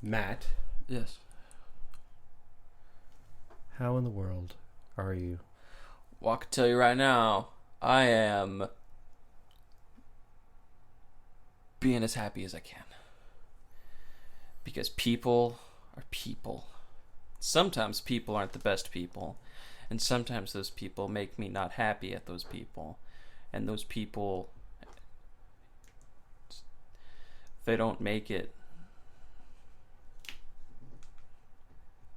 Matt, Yes. how in the world are you? Well, I can tell you right now, I am being as happy as I can. Because people are people. Sometimes people aren't the best people. And sometimes those people make me not happy at those people. And those people, they don't make it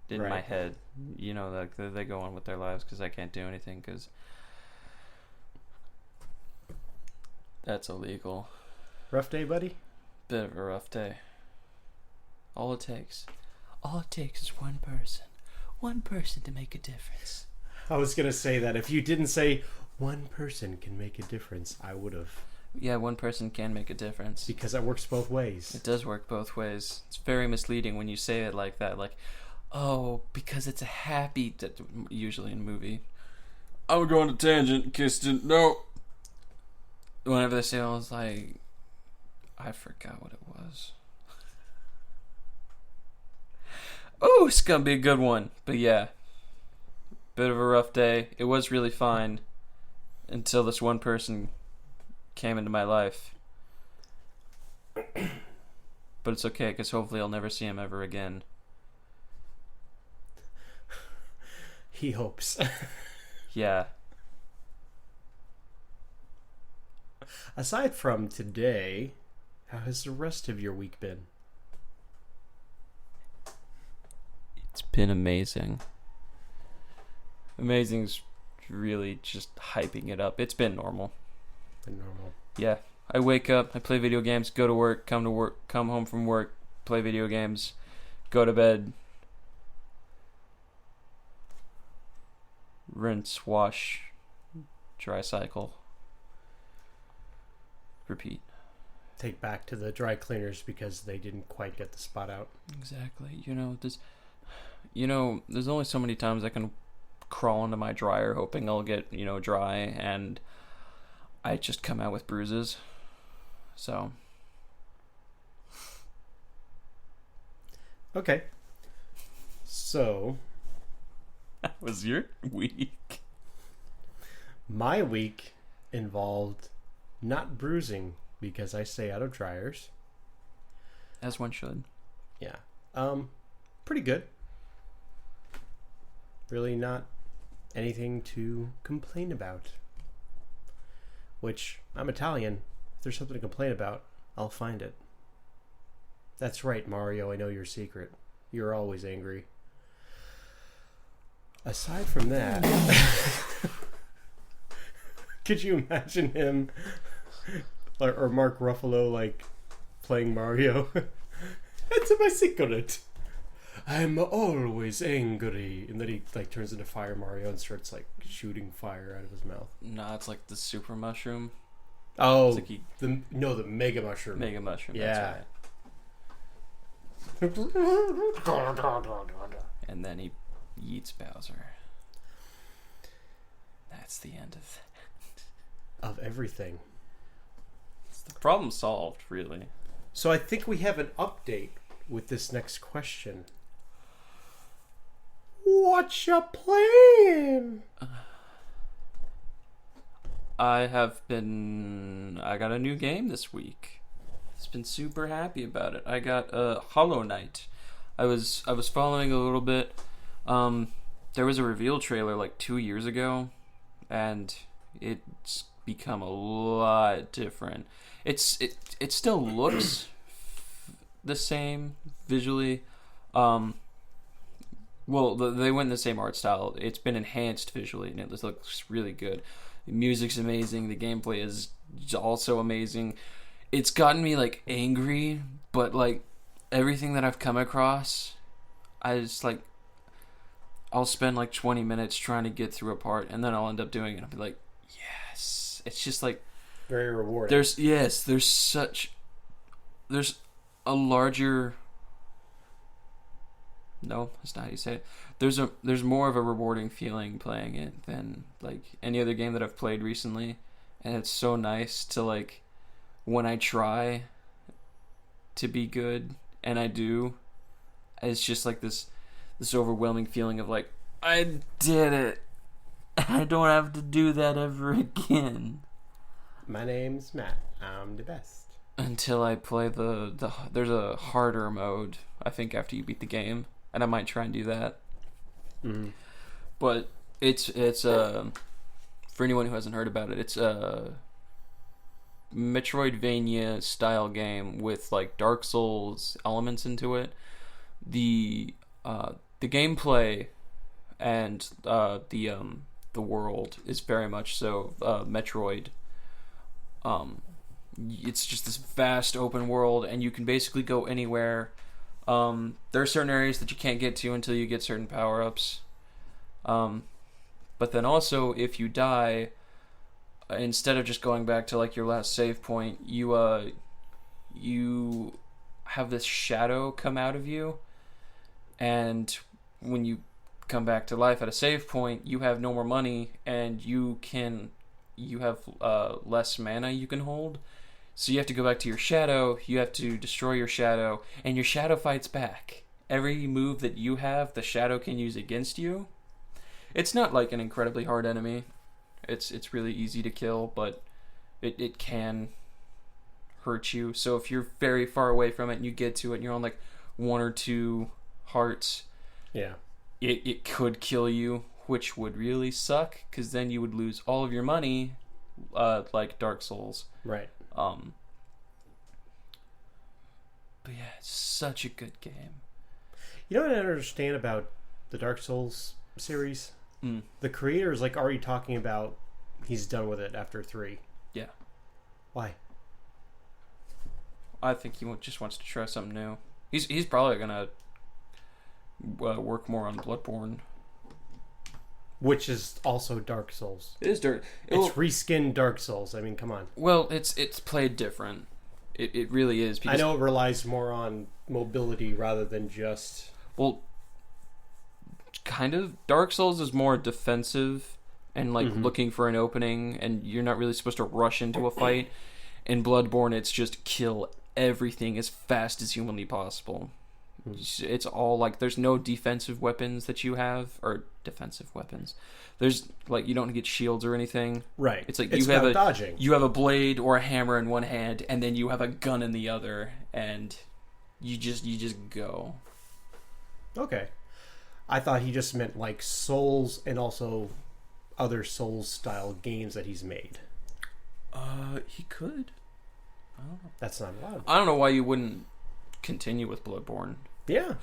in my Right. head. You know, like they go on with their lives because I can't do anything because that's illegal. Rough day, buddy? Bit of a rough day. All it takes is one person to make a difference. I was going to say that if you didn't say one person can make a difference, I would have. Yeah, one person can make a difference. Because that works both ways. It does work both ways. It's very misleading when you say it like that. Like, oh, because it's a happy... Usually in movie. I'm going to tangent, Kirsten. No. Whenever they say it, I was like... I forgot what it was. Oh, it's going to be a good one. But yeah. Bit of a rough day. It was really fine. Until this one person came into my life. But it's okay, because hopefully I'll never see him ever again. He hopes. Yeah. Aside from today, how has the rest of your week been? It's been amazing. Amazing's really just hyping it up. It's been normal. Been normal. Yeah. I wake up, I play video games, go to work, come home from work, play video games, go to bed, rinse, wash, dry cycle, repeat. Take back to the dry cleaners because they didn't quite get the spot out. Exactly. There's only so many times I can crawl into my dryer hoping I'll get, dry, and I just come out with bruises. So. Okay. So, That was your week. my week involved not bruising because I stay out of dryers. As one should. Yeah. Pretty good. Really not anything to complain about. Which, I'm Italian. If there's something to complain about, I'll find it. That's right, Mario, I know your secret. You're always angry. Aside from that, could you imagine him or Mark Ruffalo like playing Mario? It's my secret. I'm always angry. And then he like turns into Fire Mario and starts like shooting fire out of his mouth. No, it's like the super mushroom. Oh, It's like the Mega Mushroom. mega mushroom. Yeah. That's right. And then he eats Bowser. That's the end of that. Of everything. It's the problem solved, really. So I think we have an update with this next question. What's your plan? I got a new game this week. I've been super happy about it. I got Hollow Knight. I was following a little bit. There was a reveal trailer like 2 years ago, and it's become a lot different. It still looks the same visually. Well, they went in the same art style. It's been enhanced visually, and it looks really good. The music's amazing. The gameplay is also amazing. It's gotten me like angry, but like everything that I've come across, I'll spend like 20 minutes trying to get through a part, and then I'll end up doing it. I'll be like, yes. It's just like Very rewarding. there's a larger. No, that's not how you say it. There's more of a rewarding feeling playing it than like any other game that I've played recently, and it's so nice to like when I try to be good and I do, it's just like this overwhelming feeling of like, I did it. I don't have to do that ever again. My name's Matt. I'm the best. Until I play there's a harder mode, I think, after you beat the game, and I might try and do that. Mm-hmm. But it's for anyone who hasn't heard about it, it's a Metroidvania style game with like Dark Souls elements into it. The gameplay and the world is very much so Metroid. It's just this vast open world, and you can basically go anywhere. There are certain areas that you can't get to until you get certain power-ups. But then also, if you die, instead of just going back to like your last save point, you have this shadow come out of you, and when you come back to life at a save point, you have no more money, and you have less mana you can hold. So you have to go back to your shadow, you have to destroy your shadow, and your shadow fights back. Every move that you have, the shadow can use against you. It's not like an incredibly hard enemy. It's really easy to kill, but it can hurt you. So if you're very far away from it and you get to it and you're on like 1 or 2 hearts, yeah, it could kill you, which would really suck, because then you would lose all of your money, like Dark Souls. Right. But yeah, it's such a good game. You know what I don't understand about the Dark Souls series? Mm. The creator is like already talking about he's done with it after 3. Yeah. Why? I think he just wants to try something new. He's probably gonna work more on Bloodborne, Which is also Dark Souls. It is Dark. It's reskinned Dark Souls. I mean, come on. Well, it's played different. It really is. I know it relies more on mobility rather than just... Well, kind of. Dark Souls is more defensive and like looking for an opening, and you're not really supposed to rush into a fight. In Bloodborne, it's just kill everything as fast as humanly possible. It's all like, there's no defensive weapons that you have, or defensive weapons. There's like, you don't get shields or anything. Right. It's like it's you have about dodging. You have a blade or a hammer in one hand, and then you have a gun in the other, and you just go. Okay. I thought he just meant like Souls and also other Souls style games that he's made. He could. I don't know. That's not allowed. I don't know why you wouldn't continue with Bloodborne. Yeah.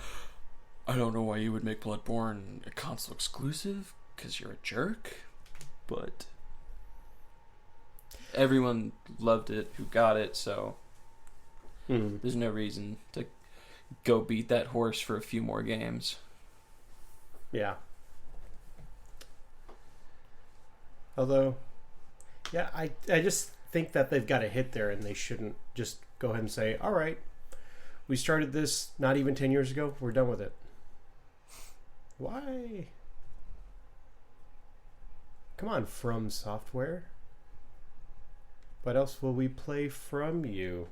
I don't know why you would make Bloodborne a console exclusive, because you're a jerk, but everyone loved it who got it, so there's no reason to go beat that horse for a few more games. Yeah. Although, yeah, I just think that they've got a hit there, and they shouldn't just go ahead and say, all right, we started this not even 10 years ago, we're done with it. Why? Come on, From Software. What else will we play from you?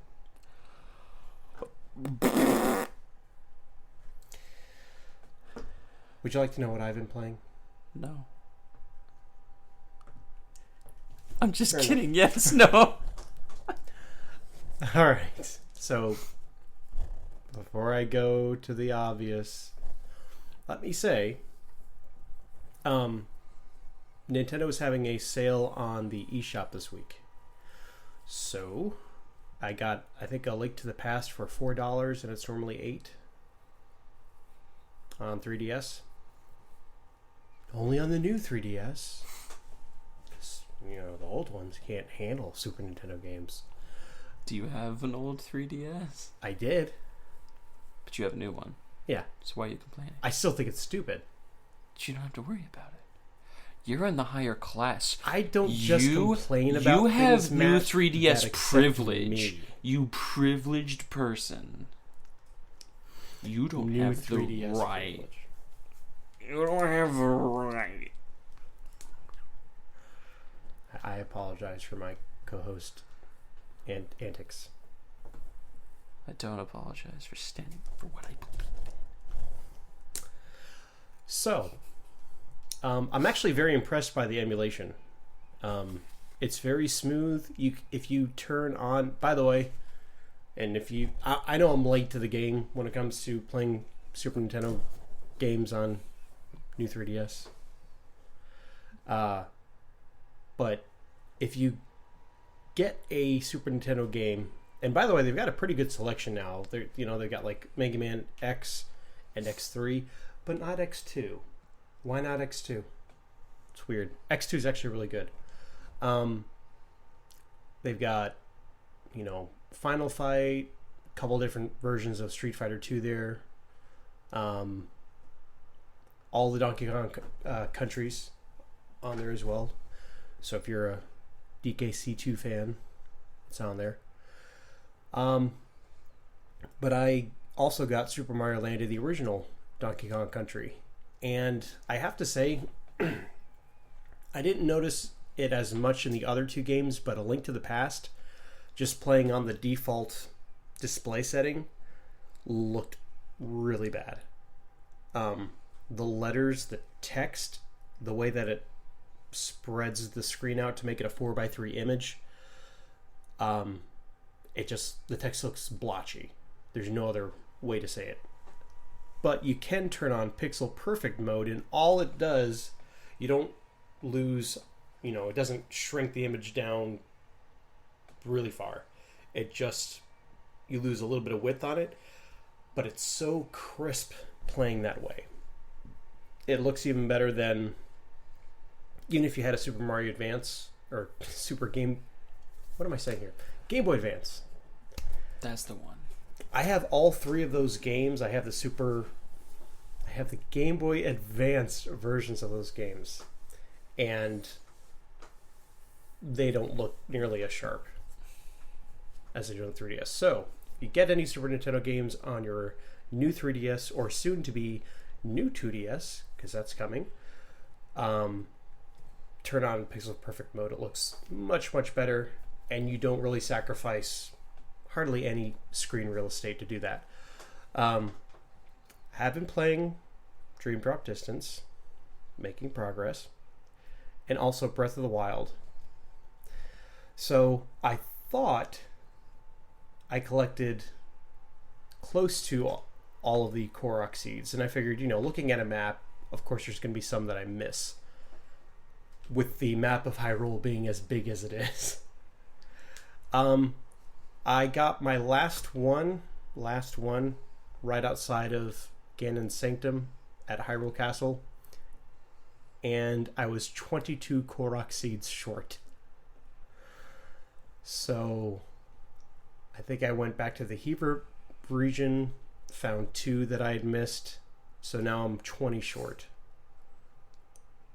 Would you like to know what I've been playing? No. I'm just kidding. Yes, no. All right. So, before I go to the obvious, let me say, Nintendo is having a sale on the eShop this week. So, I got, I think, A Link to the Past for $4, and it's normally $8 on 3DS. Only on the new 3DS. You know, the old ones can't handle Super Nintendo games. Do you have an old 3DS? I did. But you have a new one. Yeah. So why are you complaining? I still think it's stupid. But you don't have to worry about it. You're in the higher class. I don't just complain about you have things, new Matt, 3DS that accept privilege. me. You privileged person. You don't New have the 3DS right. privilege. You don't have the right. I apologize for my co-host antics. I don't apologize for standing up for what I believe So, I'm actually very impressed by the emulation. It's very smooth. If you turn on, by the way, and if you, I know I'm late to the game when it comes to playing Super Nintendo games on new 3DS. But if you get a Super Nintendo game, and by the way, they've got a pretty good selection now. They've got like Mega Man X and X3, but not X2. Why not X2? It's weird. X2 is actually really good. They've got, Final Fight, a couple different versions of Street Fighter 2 there. All the Donkey Kong countries on there as well. So if you're a DKC2 fan, it's on there. But I also got Super Mario Land, the original Donkey Kong Country. And I have to say, I didn't notice it as much in the other two games, but A Link to the Past, just playing on the default display setting, looked really bad. The letters, the text, the way that it spreads the screen out to make it a 4:3 image, the text looks blotchy. There's no other way to say it. But you can turn on pixel perfect mode, and all it does, you don't lose, it doesn't shrink the image down really far. You lose a little bit of width on it, but it's so crisp playing that way. It looks even better than, even if you had a Super Mario Advance, or what am I saying here? Game Boy Advance. That's the one. I have all three of those games. I have the Game Boy Advance versions of those games. And they don't look nearly as sharp as they do on 3DS. So, if you get any Super Nintendo games on your new 3DS, or soon to be new 2DS, because that's coming, turn on pixel perfect mode. It looks much, much better, and you don't really sacrifice hardly any screen real estate to do that. Have been playing Dream Drop Distance, making progress, and also Breath of the Wild. So I thought I collected close to all of the Korok seeds, and I figured, looking at a map, of course there's going to be some that I miss, with the map of Hyrule being as big as it is. I got my last one right outside of Ganon's Sanctum at Hyrule Castle, and I was 22 Korok seeds short. So I think I went back to the Hebert region, found 2 that I had missed, so now I'm 20 short.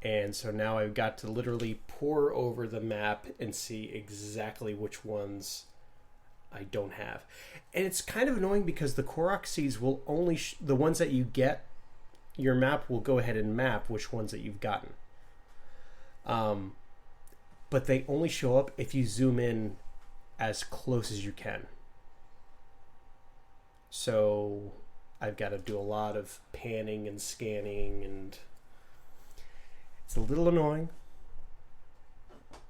And so now I've got to literally pore over the map and see exactly which ones I don't have. And it's kind of annoying because the Korok seeds will only the ones that you get, your map will go ahead and map which ones that you've gotten. But they only show up if you zoom in as close as you can. So I've got to do a lot of panning and scanning, and it's a little annoying.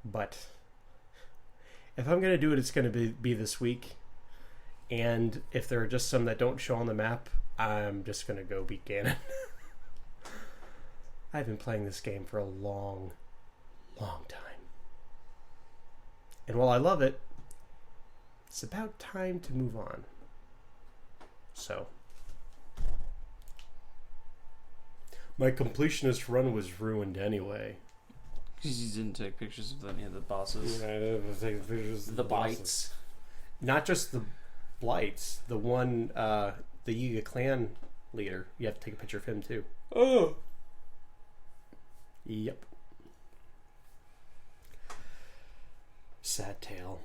But if I'm going to do it, it's going to be this week. And if there are just some that don't show on the map, I'm just going to go beat Ganon. I've been playing this game for a long, long time. And while I love it, it's about time to move on. So, my completionist run was ruined anyway. Because you didn't take pictures of any of the bosses. Yeah, I didn't take pictures of The blights. Not just the blights. The one, the Yiga clan leader. You have to take a picture of him too. Oh! Yep. Sad tale.